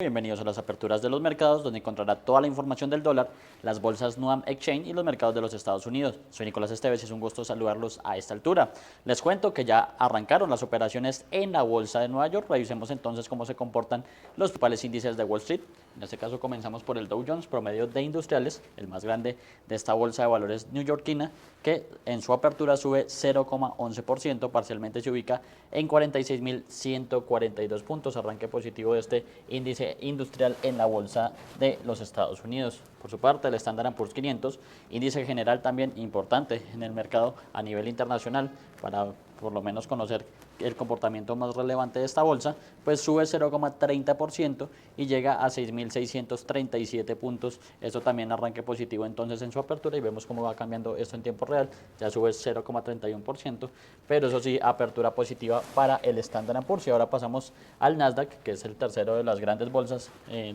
bienvenidos a las aperturas de los mercados, donde encontrará toda la información del dólar, las bolsas NUAM Exchange y los mercados de los Estados Unidos. Soy Nicolás Esteves y es un gusto saludarlos a esta altura. Les cuento que ya arrancaron las operaciones en la bolsa de Nueva York. Revisemos entonces cómo se comportan los principales índices de Wall Street. En este caso comenzamos por el Dow Jones Promedio de Industriales, el más grande de esta bolsa de valores neoyorquina, que en su apertura sube 0,11%, parcialmente se ubica en 46.142 puntos, arranque positivo de este índice industrial en la bolsa de los Estados Unidos. Por su parte, el Standard & Poor's 500, índice general también importante en el mercado a nivel internacional, para por lo menos conocer el comportamiento más relevante de esta bolsa, pues sube 0,30% y llega a 6.637 puntos. Esto también arranque positivo entonces en su apertura y vemos cómo va cambiando esto en tiempo real. Ya sube 0,31%, pero eso sí, apertura positiva para el Standard & Poor's. Y ahora pasamos al Nasdaq, que es el tercero de las grandes bolsas,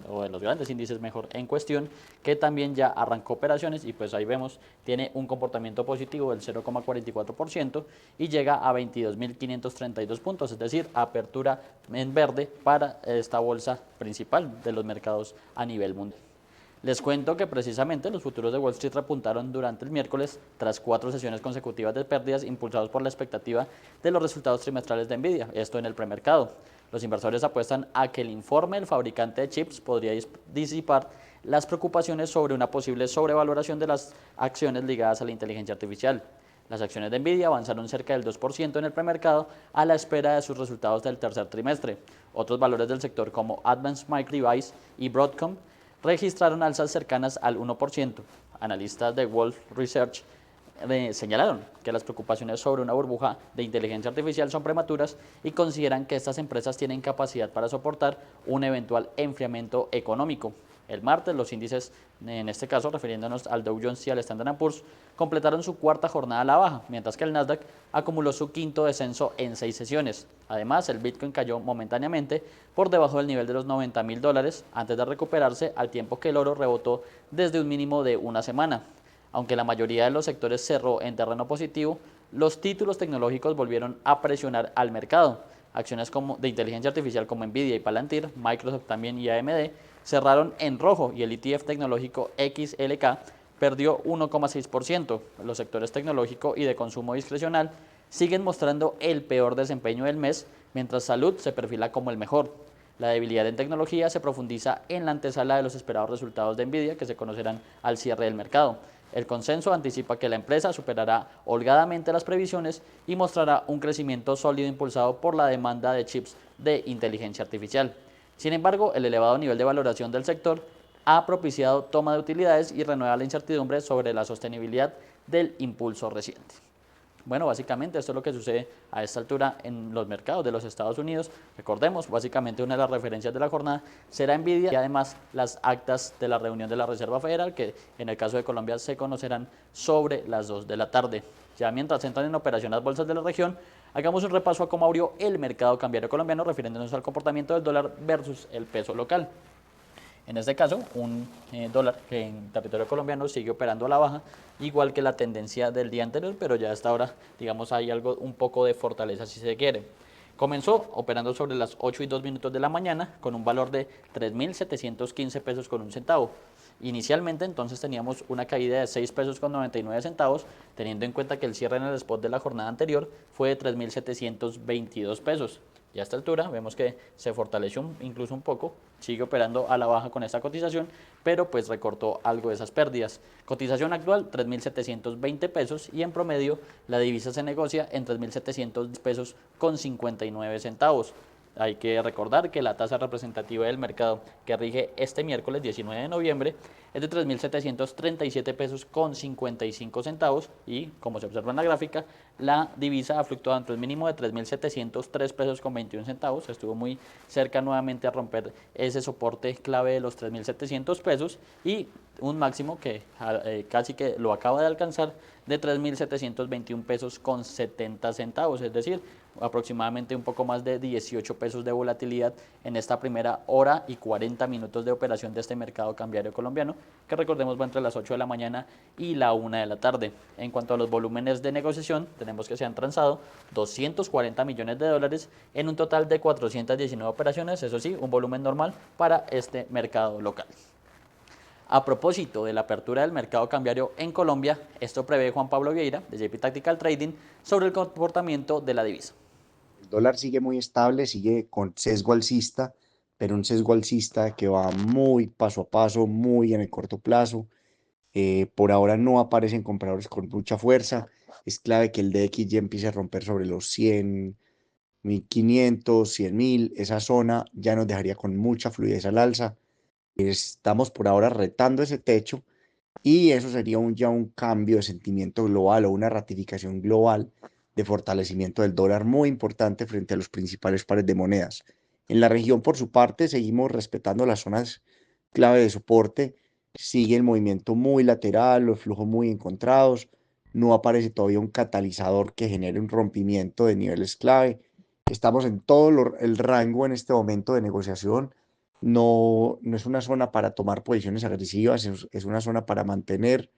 o de los grandes índices mejor en cuestión, que también ya arrancó operaciones y pues ahí vemos, tiene un comportamiento positivo del 0,44% y llega a 22.532 puntos, es decir, apertura en verde para esta bolsa principal de los mercados a nivel mundial. Les cuento que precisamente los futuros de Wall Street repuntaron durante el miércoles tras 4 sesiones consecutivas de pérdidas impulsados por la expectativa de los resultados trimestrales de Nvidia, esto en el premercado. Los inversores apuestan a que el informe del fabricante de chips podría disipar las preocupaciones sobre una posible sobrevaloración de las acciones ligadas a la inteligencia artificial. Las acciones de Nvidia avanzaron cerca del 2% en el premercado a la espera de sus resultados del tercer trimestre. Otros valores del sector como Advanced Micro Devices y Broadcom registraron alzas cercanas al 1%. Analistas de Wolfe Research señalaron que las preocupaciones sobre una burbuja de inteligencia artificial son prematuras y consideran que estas empresas tienen capacidad para soportar un eventual enfriamiento económico. El martes, los índices, en este caso refiriéndonos al Dow Jones y al Standard & Poor's, completaron su cuarta jornada a la baja, mientras que el Nasdaq acumuló su quinto descenso en 6 sesiones. Además, el Bitcoin cayó momentáneamente por debajo del nivel de los $90.000 antes de recuperarse, al tiempo que el oro rebotó desde un mínimo de una semana. Aunque la mayoría de los sectores cerró en terreno positivo, los títulos tecnológicos volvieron a presionar al mercado. Acciones de inteligencia artificial como Nvidia y Palantir, Microsoft también y AMD cerraron en rojo y el ETF tecnológico XLK perdió 1,6%. Los sectores tecnológico y de consumo discrecional siguen mostrando el peor desempeño del mes, mientras salud se perfila como el mejor. La debilidad en tecnología se profundiza en la antesala de los esperados resultados de Nvidia, que se conocerán al cierre del mercado. El consenso anticipa que la empresa superará holgadamente las previsiones y mostrará un crecimiento sólido impulsado por la demanda de chips de inteligencia artificial. Sin embargo, el elevado nivel de valoración del sector ha propiciado toma de utilidades y renueva la incertidumbre sobre la sostenibilidad del impulso reciente. Bueno, básicamente esto es lo que sucede a esta altura en los mercados de los Estados Unidos. Recordemos, básicamente una de las referencias de la jornada será Nvidia y además las actas de la reunión de la Reserva Federal, que en el caso de Colombia se conocerán sobre las 2 de la tarde. Ya mientras entran en operación las bolsas de la región, hagamos un repaso a cómo abrió el mercado cambiario colombiano, refiriéndonos al comportamiento del dólar versus el peso local. En este caso, un dólar que en territorio colombiano sigue operando a la baja, igual que la tendencia del día anterior, pero ya hasta ahora, digamos, hay algo, un poco de fortaleza si se quiere. Comenzó operando sobre las 8:02 de la mañana con un valor de 3.715 pesos con un centavo. Inicialmente entonces teníamos una caída de 6 pesos con 99 centavos, teniendo en cuenta que el cierre en el spot de la jornada anterior fue de 3.722 pesos. Y a esta altura vemos que se fortaleció incluso un poco, sigue operando a la baja con esta cotización, pero pues recortó algo de esas pérdidas. Cotización actual 3.720 pesos y en promedio la divisa se negocia en 3.700 pesos con 59 centavos. Hay que recordar que la tasa representativa del mercado que rige este miércoles 19 de noviembre es de 3.737 pesos con 55 centavos y, como se observa en la gráfica, la divisa ha fluctuado entre un mínimo de 3.703 pesos con 21 centavos, estuvo muy cerca nuevamente a romper ese soporte clave de los 3.700 pesos y un máximo que casi que lo acaba de alcanzar de 3.721 pesos con 70 centavos, es decir, aproximadamente un poco más de 18 pesos de volatilidad en esta primera hora y 40 minutos de operación de este mercado cambiario colombiano, que recordemos va entre las 8 de la mañana y la 1 de la tarde. En cuanto a los volúmenes de negociación, tenemos que se han transado 240 millones de dólares en un total de 419 operaciones, eso sí, un volumen normal para este mercado local. A propósito de la apertura del mercado cambiario en Colombia, esto prevé Juan Pablo Vieira, de JP Tactical Trading, sobre el comportamiento de la divisa. El dólar sigue muy estable, sigue con sesgo alcista, pero un sesgo alcista que va muy paso a paso, muy en el corto plazo. Por ahora no aparecen compradores con mucha fuerza. Es clave que el DXY empiece a romper sobre los 100, 1500, 100.000. Esa zona ya nos dejaría con mucha fluidez al alza. Estamos por ahora retando ese techo y eso sería ya un cambio de sentimiento global o una ratificación global de fortalecimiento del dólar muy importante frente a los principales pares de monedas. En la región, por su parte, seguimos respetando las zonas clave de soporte. Sigue el movimiento muy lateral, los flujos muy encontrados. No aparece todavía un catalizador que genere un rompimiento de niveles clave. Estamos en todo el rango en este momento de negociación. No es una zona para tomar posiciones agresivas, es una zona para mantener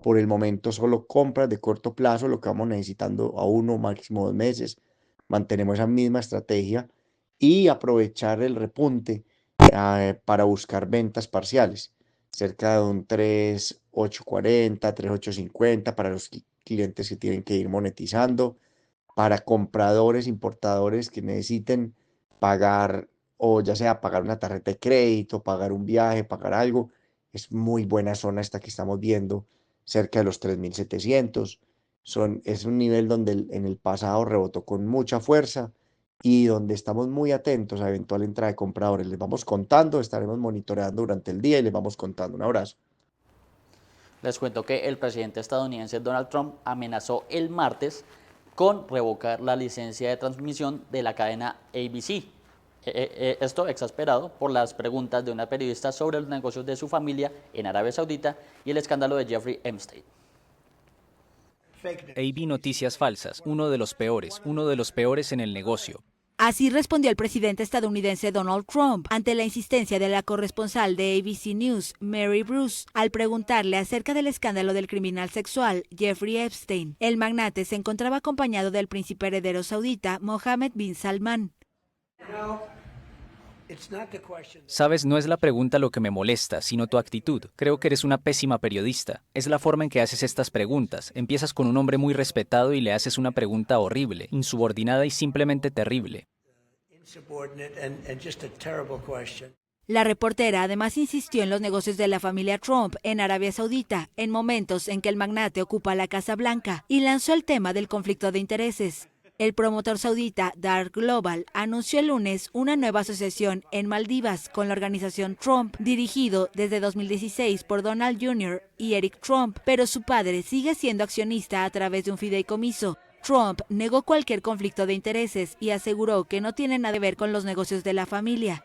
por el momento solo compras de corto plazo, lo que vamos necesitando a 1, máximo 2 meses. Mantenemos esa misma estrategia y aprovechar el repunte para buscar ventas parciales, cerca de un 3.840, 3.850 para los clientes que tienen que ir monetizando, para compradores, importadores que necesiten pagar, o ya sea pagar una tarjeta de crédito, pagar un viaje, pagar algo. Es muy buena zona esta que estamos viendo, cerca de los 3.700. Es un nivel donde en el pasado rebotó con mucha fuerza y donde estamos muy atentos a eventual entrada de compradores. Les vamos contando, estaremos monitoreando durante el día y les vamos contando. Un abrazo. Les cuento que el presidente estadounidense Donald Trump amenazó el martes con revocar la licencia de transmisión de la cadena ABC. Esto exasperado por las preguntas de una periodista sobre los negocios de su familia en Arabia Saudita y el escándalo de Jeffrey Epstein. AB Noticias falsas, uno de los peores en el negocio. Así respondió el presidente estadounidense Donald Trump ante la insistencia de la corresponsal de ABC News, Mary Bruce, al preguntarle acerca del escándalo del criminal sexual Jeffrey Epstein. El magnate se encontraba acompañado del príncipe heredero saudita Mohammed bin Salman. Sabes, no es la pregunta lo que me molesta, sino tu actitud. Creo que eres una pésima periodista. Es la forma en que haces estas preguntas. Empiezas con un hombre muy respetado y le haces una pregunta horrible, insubordinada y simplemente terrible. La reportera además insistió en los negocios de la familia Trump en Arabia Saudita, en momentos en que el magnate ocupa la Casa Blanca, y lanzó el tema del conflicto de intereses. El promotor saudita Dark Global anunció el lunes una nueva asociación en Maldivas con la organización Trump, dirigido desde 2016 por Donald Jr. y Eric Trump, pero su padre sigue siendo accionista a través de un fideicomiso. Trump negó cualquier conflicto de intereses y aseguró que no tiene nada que ver con los negocios de la familia.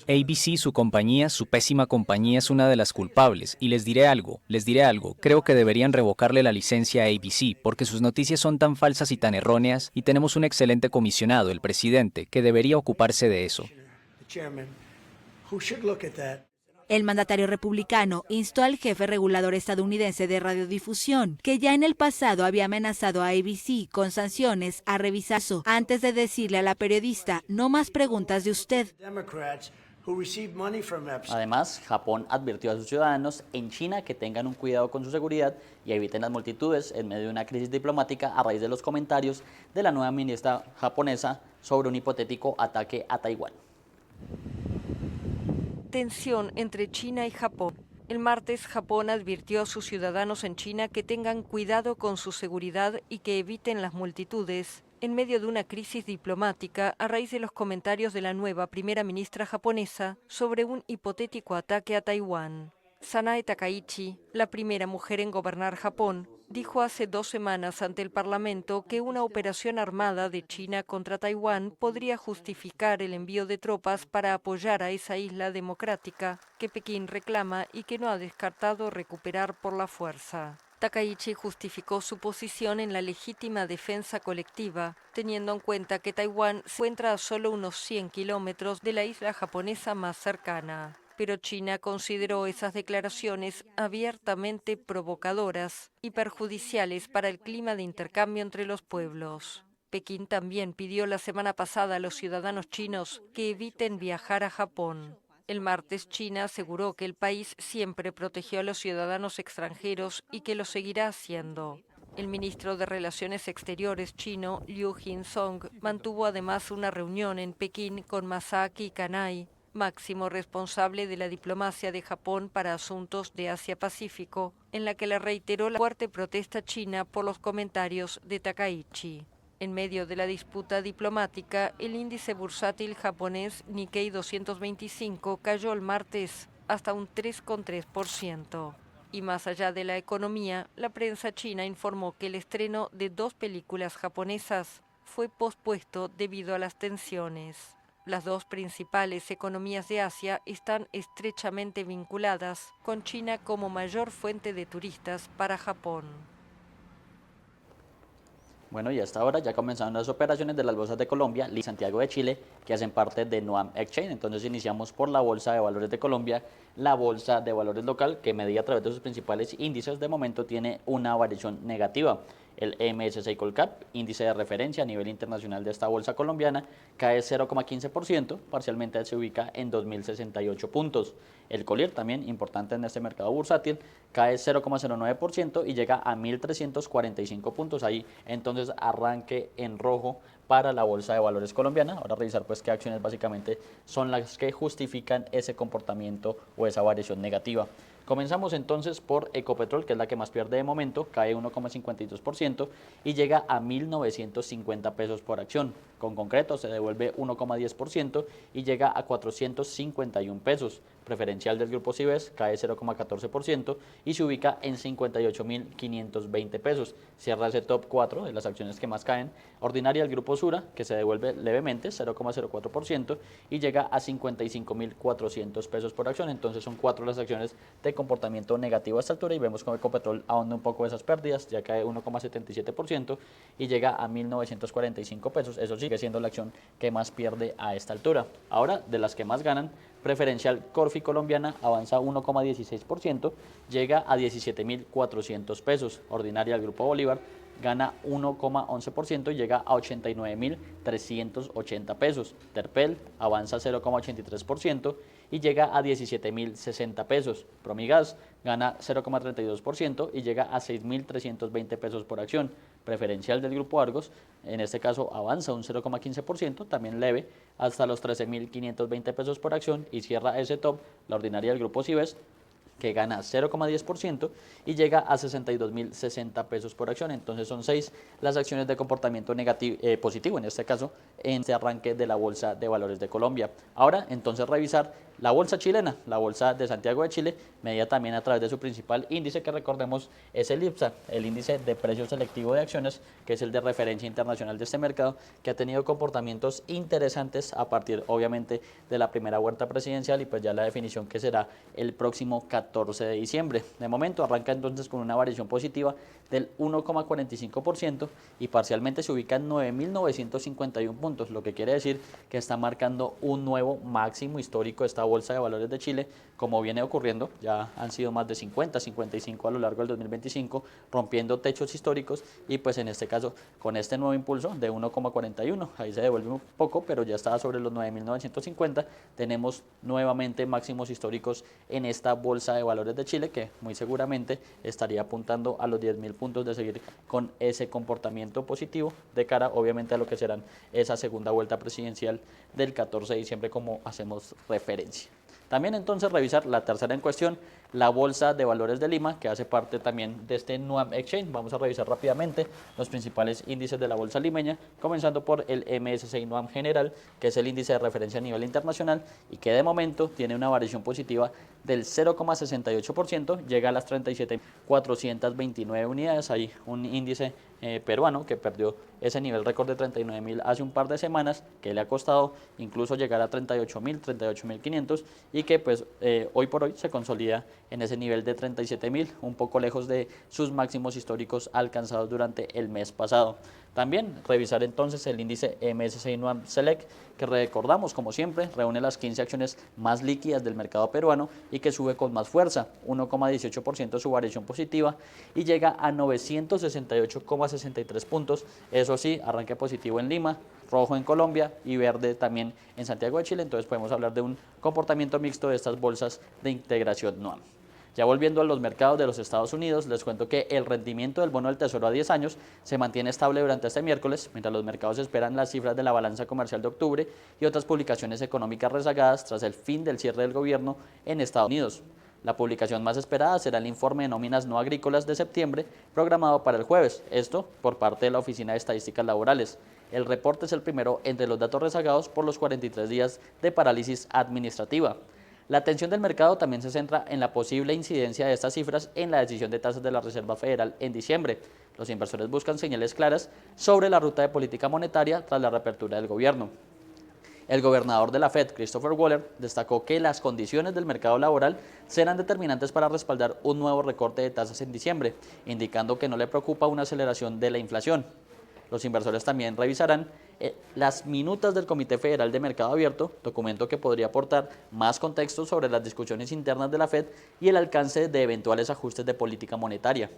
ABC, su compañía, su pésima compañía es una de las culpables. Y les diré algo, creo que deberían revocarle la licencia a ABC, porque sus noticias son tan falsas y tan erróneas, y tenemos un excelente comisionado, el presidente, que debería ocuparse de eso. El mandatario republicano instó al jefe regulador estadounidense de radiodifusión, que ya en el pasado había amenazado a ABC con sanciones, a revisarlo antes de decirle a la periodista: no más preguntas de usted. Además, Japón advirtió a sus ciudadanos en China que tengan un cuidado con su seguridad y eviten las multitudes en medio de una crisis diplomática a raíz de los comentarios de la nueva ministra japonesa sobre un hipotético ataque a Taiwán. Tensión entre China y Japón. El martes, Japón advirtió a sus ciudadanos en China que tengan cuidado con su seguridad y que eviten las multitudes, en medio de una crisis diplomática a raíz de los comentarios de la nueva primera ministra japonesa sobre un hipotético ataque a Taiwán. Sanae Takaichi, la primera mujer en gobernar Japón, dijo hace 2 semanas ante el Parlamento que una operación armada de China contra Taiwán podría justificar el envío de tropas para apoyar a esa isla democrática que Pekín reclama y que no ha descartado recuperar por la fuerza. Takaichi justificó su posición en la legítima defensa colectiva, teniendo en cuenta que Taiwán se encuentra a solo unos 100 kilómetros de la isla japonesa más cercana. Pero China consideró esas declaraciones abiertamente provocadoras y perjudiciales para el clima de intercambio entre los pueblos. Pekín también pidió la semana pasada a los ciudadanos chinos que eviten viajar a Japón. El martes, China aseguró que el país siempre protegió a los ciudadanos extranjeros y que lo seguirá haciendo. El ministro de Relaciones Exteriores chino, Liu Jin-song, mantuvo además una reunión en Pekín con Masaaki Kanai, máximo responsable de la diplomacia de Japón para asuntos de Asia-Pacífico, en la que le reiteró la fuerte protesta china por los comentarios de Takaichi. En medio de la disputa diplomática, el índice bursátil japonés Nikkei 225 cayó el martes hasta un 3,3%. Y más allá de la economía, la prensa china informó que el estreno de 2 películas japonesas fue pospuesto debido a las tensiones. Las 2 principales economías de Asia están estrechamente vinculadas, con China como mayor fuente de turistas para Japón. Bueno, y hasta ahora ya comenzaron las operaciones de las bolsas de Colombia y Santiago de Chile, que hacen parte de Nuam Exchange. Entonces iniciamos por la Bolsa de Valores de Colombia, la Bolsa de Valores local, que medida a través de sus principales índices, de momento tiene una variación negativa. El MSCI Colcap, índice de referencia a nivel internacional de esta bolsa colombiana, cae 0,15%, parcialmente se ubica en 2.068 puntos. El Collier, también importante en este mercado bursátil, cae 0,09% y llega a 1.345 puntos. Ahí entonces arranque en rojo para la Bolsa de Valores colombiana. Ahora revisar pues qué acciones básicamente son las que justifican ese comportamiento o esa variación negativa. Comenzamos entonces por Ecopetrol, que es la que más pierde de momento, cae 1,52% y llega a 1.950 pesos por acción. Con concreto se devuelve 1,10% y llega a 451 pesos. Preferencial del grupo Cibes cae 0,14% y se ubica en 58.520 pesos. Cierra ese top 4 de las acciones que más caen. Ordinaria del grupo Sura, que se devuelve levemente 0,04% y llega a 55.400 pesos por acción. Entonces son 4 las acciones de comportamiento negativo a esta altura y vemos como Ecopetrol ahonda un poco esas pérdidas, ya cae 1,77% y llega a 1.945 pesos. Eso sigue siendo la acción que más pierde a esta altura. Ahora, de las que más ganan, Preferencial Corfi Colombiana avanza 1,16%, llega a 17.400 pesos. Ordinaria del Grupo Bolívar gana 1,11% y llega a 89.380 pesos. Terpel avanza 0,83% y llega a 17.060 pesos. Promigas gana 0,32% y llega a 6.320 pesos por acción. Preferencial del Grupo Argos, en este caso avanza un 0,15%, también leve, hasta los 13.520 pesos por acción y cierra ese top la ordinaria del Grupo Cibes, que gana 0,10% y llega a 62.060 pesos por acción. Entonces son 6 las acciones de comportamiento negativo, positivo en este caso, en este arranque de la Bolsa de Valores de Colombia. Ahora entonces revisar la bolsa chilena, la Bolsa de Santiago de Chile, medida también a través de su principal índice, que recordemos es el IPSA, el índice de precio selectivo de acciones, que es el de referencia internacional de este mercado, que ha tenido comportamientos interesantes a partir obviamente de la primera vuelta presidencial y pues ya la definición que será el próximo 14 de diciembre. De momento arranca entonces con una variación positiva del 1,45% y parcialmente se ubica en 9.951 puntos, lo que quiere decir que está marcando un nuevo máximo histórico esta Bolsa de Valores de Chile, como viene ocurriendo. Ya han sido más de 50, 55 a lo largo del 2025, rompiendo techos históricos y pues en este caso con este nuevo impulso de 1,41, ahí se devuelve un poco, pero ya está sobre los 9.950, tenemos nuevamente máximos históricos en esta Bolsa de Valores de Chile, que muy seguramente estaría apuntando a los 10.000 puntos de seguir con ese comportamiento positivo de cara obviamente a lo que serán esa segunda vuelta presidencial del 14 de diciembre, como hacemos referencia. También entonces revisar la tercera en cuestión, la Bolsa de Valores de Lima, que hace parte también de este Nuam Exchange. Vamos a revisar rápidamente los principales índices de la bolsa limeña, comenzando por el MSCI Nuam General, que es el índice de referencia a nivel internacional y que de momento tiene una variación positiva del 0,68%, llega a las 37.429 unidades. Hay un índice peruano que perdió ese nivel récord de 39.000 hace un par de semanas, que le ha costado incluso llegar a 38.000, 38.500 y que pues hoy por hoy se consolida en ese nivel de 37.000, un poco lejos de sus máximos históricos alcanzados durante el mes pasado. También revisar entonces el índice MSCI NUAM Select, que recordamos como siempre reúne las 15 acciones más líquidas del mercado peruano y que sube con más fuerza, 1,18% su variación positiva y llega a 968,63 puntos. Eso sí, arranque positivo en Lima, rojo en Colombia y verde también en Santiago de Chile, entonces podemos hablar de un comportamiento mixto de estas bolsas de integración NUAM. Ya volviendo a los mercados de los Estados Unidos, les cuento que el rendimiento del bono del Tesoro a 10 años se mantiene estable durante este miércoles, mientras los mercados esperan las cifras de la balanza comercial de octubre y otras publicaciones económicas rezagadas tras el fin del cierre del gobierno en Estados Unidos. La publicación más esperada será el informe de nóminas no agrícolas de septiembre, programado para el jueves, esto por parte de la Oficina de Estadísticas Laborales. El reporte es el primero entre los datos rezagados por los 43 días de parálisis administrativa. La atención del mercado también se centra en la posible incidencia de estas cifras en la decisión de tasas de la Reserva Federal en diciembre. Los inversores buscan señales claras sobre la ruta de política monetaria tras la reapertura del gobierno. El gobernador de la Fed, Christopher Waller, destacó que las condiciones del mercado laboral serán determinantes para respaldar un nuevo recorte de tasas en diciembre, indicando que no le preocupa una aceleración de la inflación. Los inversores también revisarán las minutas del Comité Federal de Mercado Abierto, documento que podría aportar más contexto sobre las discusiones internas de la Fed y el alcance de eventuales ajustes de política monetaria.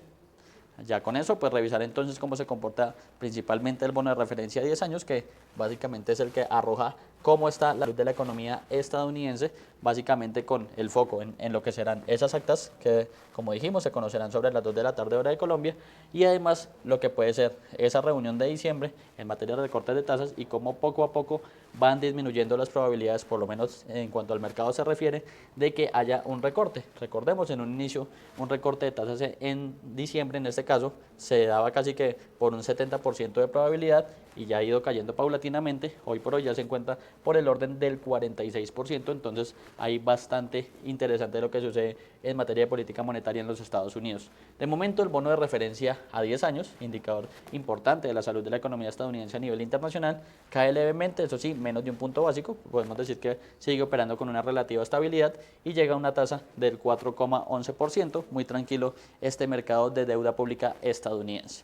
Ya con eso, pues revisar entonces cómo se comporta principalmente el bono de referencia a 10 años, que básicamente es el que arroja cómo está la salud de la economía estadounidense, básicamente con el foco en lo que serán esas actas que, como dijimos, se conocerán sobre las 2 de la tarde hora de Colombia, y además lo que puede ser esa reunión de diciembre en materia de recortes de tasas y cómo poco a poco van disminuyendo las probabilidades, por lo menos en cuanto al mercado se refiere, de que haya un recorte. Recordemos, en un inicio, un recorte de tasas en diciembre, en este caso, se daba casi que por un 70% de probabilidad y ya ha ido cayendo paulatinamente. Hoy por hoy ya se encuentra por el orden del 46%, entonces hay bastante interesante lo que sucede en materia de política monetaria en los Estados Unidos. De momento, el bono de referencia a 10 años, indicador importante de la salud de la economía estadounidense a nivel internacional, cae levemente, eso sí, menos de un punto básico, podemos decir que sigue operando con una relativa estabilidad y llega a una tasa del 4,11%, muy tranquilo este mercado de deuda pública estadounidense.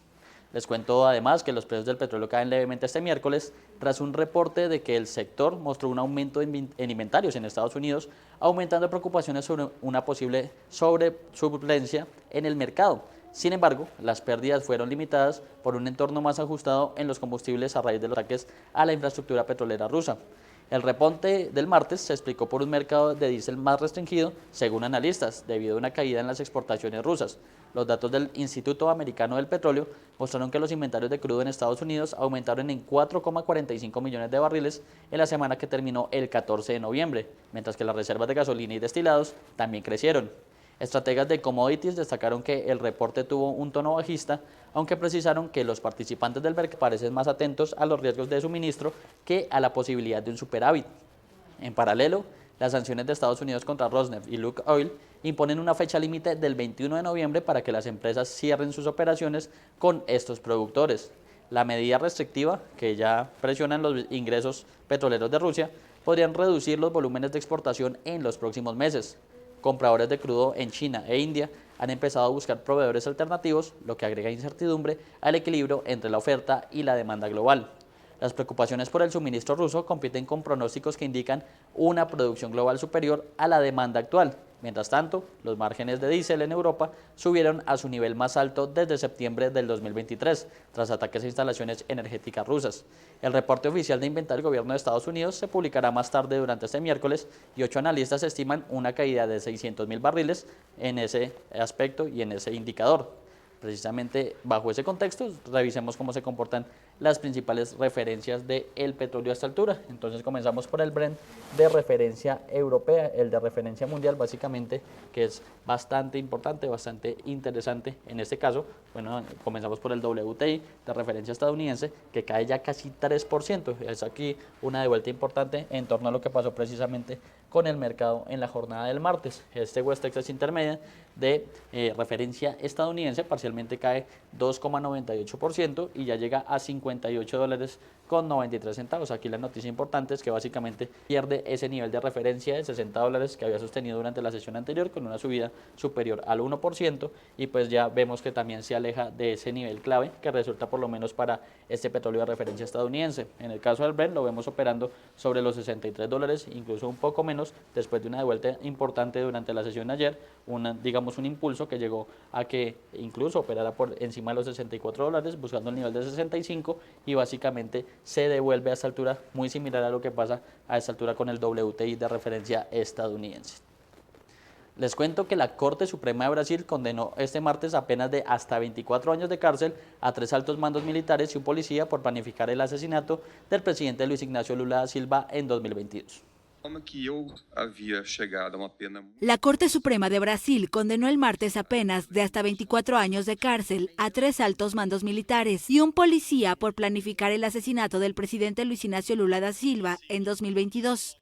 Les cuento además que los precios del petróleo caen levemente este miércoles tras un reporte de que el sector mostró un aumento en inventarios en Estados Unidos, aumentando preocupaciones sobre una posible sobresuplencia en el mercado. Sin embargo, las pérdidas fueron limitadas por un entorno más ajustado en los combustibles a raíz de los ataques a la infraestructura petrolera rusa. El repunte del martes se explicó por un mercado de diésel más restringido, según analistas, debido a una caída en las exportaciones rusas. Los datos del Instituto Americano del Petróleo mostraron que los inventarios de crudo en Estados Unidos aumentaron en 4,45 millones de barriles en la semana que terminó el 14 de noviembre, mientras que las reservas de gasolina y destilados también crecieron. Estrategas de commodities destacaron que el reporte tuvo un tono bajista, aunque precisaron que los participantes del mercado parecen más atentos a los riesgos de suministro que a la posibilidad de un superávit. En paralelo, las sanciones de Estados Unidos contra Rosneft y Lukoil imponen una fecha límite del 21 de noviembre para que las empresas cierren sus operaciones con estos productores. La medida restrictiva, que ya presionan los ingresos petroleros de Rusia, podrían reducir los volúmenes de exportación en los próximos meses. Compradores de crudo en China e India han empezado a buscar proveedores alternativos, lo que agrega incertidumbre al equilibrio entre la oferta y la demanda global. Las preocupaciones por el suministro ruso compiten con pronósticos que indican una producción global superior a la demanda actual. Mientras tanto, los márgenes de diésel en Europa subieron a su nivel más alto desde septiembre del 2023, tras ataques a instalaciones energéticas rusas. El reporte oficial de inventario del gobierno de Estados Unidos se publicará más tarde durante este miércoles y 8 analistas estiman una caída de 600.000 barriles en ese aspecto y en ese indicador. Precisamente bajo ese contexto, revisemos cómo se comportan las principales referencias del petróleo a esta altura. Entonces comenzamos por el Brent de referencia europea, el de referencia mundial básicamente, que es bastante importante, bastante interesante en este caso. Bueno, comenzamos por el WTI de referencia estadounidense, que cae ya casi 3%. Es aquí una devuelta importante en torno a lo que pasó precisamente con el mercado en la jornada del martes. Este West Texas Intermediate de referencia estadounidense parcialmente cae 2,98% y ya llega a $58.93. Aquí la noticia importante es que básicamente pierde ese nivel de referencia de $60 que había sostenido durante la sesión anterior con una subida superior al 1% y pues ya vemos que también se aleja de ese nivel clave que resulta por lo menos para este petróleo de referencia estadounidense. En el caso del Brent lo vemos operando sobre los $63, incluso un poco menos después de una devuelta importante durante la sesión de ayer, digamos un impulso que llegó a que incluso operara por encima de los $64, buscando el nivel de 65 y básicamente se devuelve a esta altura muy similar a lo que pasa a esta altura con el WTI de referencia estadounidense. Les cuento que la Corte Suprema de Brasil condenó este martes a penas de hasta 24 años de cárcel a 3 altos mandos militares y un policía por planificar el asesinato del presidente Luis Ignacio Lula da Silva en 2022. La Corte Suprema de Brasil condenó el martes a penas de hasta 24 años de cárcel a 3 altos mandos militares y un policía por planificar el asesinato del presidente Luis Ignacio Lula da Silva en 2022.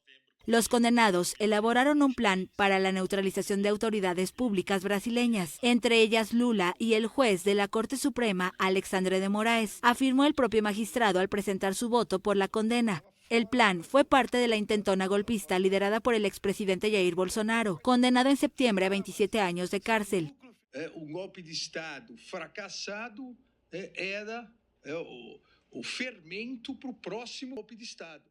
Los condenados elaboraron un plan para la neutralización de autoridades públicas brasileñas, entre ellas Lula y el juez de la Corte Suprema, Alexandre de Moraes, afirmó el propio magistrado al presentar su voto por la condena. El plan fue parte de la intentona golpista liderada por el expresidente Jair Bolsonaro, condenado en septiembre a 27 años de cárcel. Un golpe de Estado fracasado era o fermento para o próximo golpe de Estado.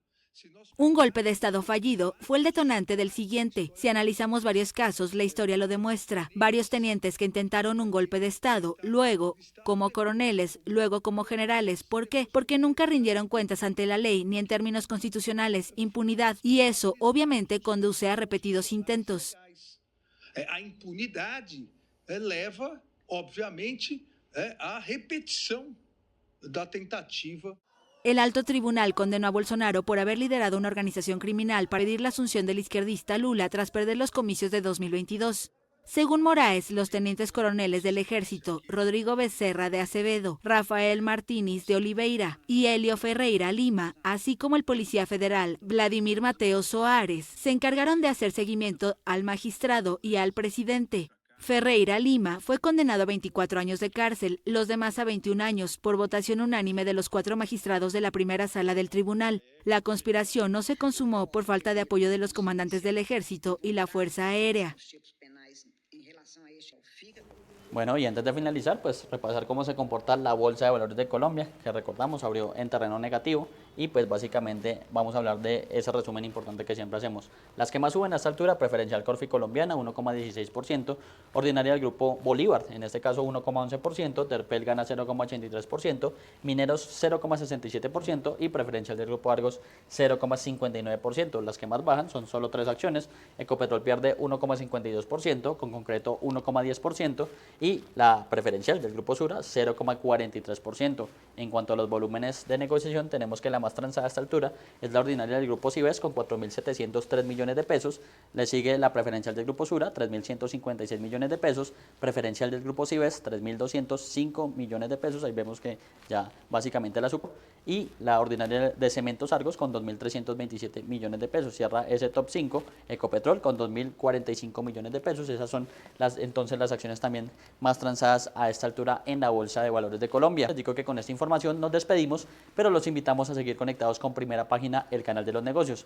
Un golpe de Estado fallido fue el detonante del siguiente. Si analizamos varios casos, la historia lo demuestra. Varios tenientes que intentaron un golpe de Estado, luego como coroneles, luego como generales. ¿Por qué? Porque nunca rindieron cuentas ante la ley, ni en términos constitucionales, impunidad. Y eso, obviamente, conduce a repetidos intentos. A impunidade leva, obviamente, a repetição da tentativa. El alto tribunal condenó a Bolsonaro por haber liderado una organización criminal para pedir la asunción del izquierdista Lula tras perder los comicios de 2022. Según Moraes, los tenientes coroneles del ejército, Rodrigo Becerra de Acevedo, Rafael Martínez de Oliveira y Helio Ferreira Lima, así como el policía federal Vladimir Mateo Soares, se encargaron de hacer seguimiento al magistrado y al presidente. Ferreira Lima fue condenado a 24 años de cárcel, los demás a 21 años, por votación unánime de los 4 magistrados de la primera sala del tribunal. La conspiración no se consumó por falta de apoyo de los comandantes del ejército y la Fuerza Aérea. Bueno, y antes de finalizar, pues repasar cómo se comporta la Bolsa de Valores de Colombia, que recordamos abrió en terreno negativo y pues básicamente vamos a hablar de ese resumen importante que siempre hacemos. Las que más suben a esta altura, preferencial Corfi colombiana 1,16%, ordinaria del grupo Bolívar, en este caso 1,11%, Terpel gana 0,83%, Mineros 0,67% y preferencial del grupo Argos 0,59%. Las que más bajan son solo 3 acciones, Ecopetrol pierde 1,52%, con Concreto 1,10% y la preferencial del grupo Sura 0,43%. En cuanto a los volúmenes de negociación, tenemos que la más transada a esta altura es la ordinaria del grupo Cibes con 4.703 millones de pesos, le sigue la preferencial del grupo Sura 3.156 millones de pesos, preferencial del grupo Cibes 3.205 millones de pesos, ahí vemos que ya básicamente la supo, y la ordinaria de Cementos Argos con 2.327 millones de pesos, cierra ese top 5, Ecopetrol con 2.045 millones de pesos, esas son entonces las acciones también más transadas a esta altura en la Bolsa de Valores de Colombia. Les digo que con esta información nos despedimos, pero los invitamos a seguir conectados con Primera Página, el canal de los negocios.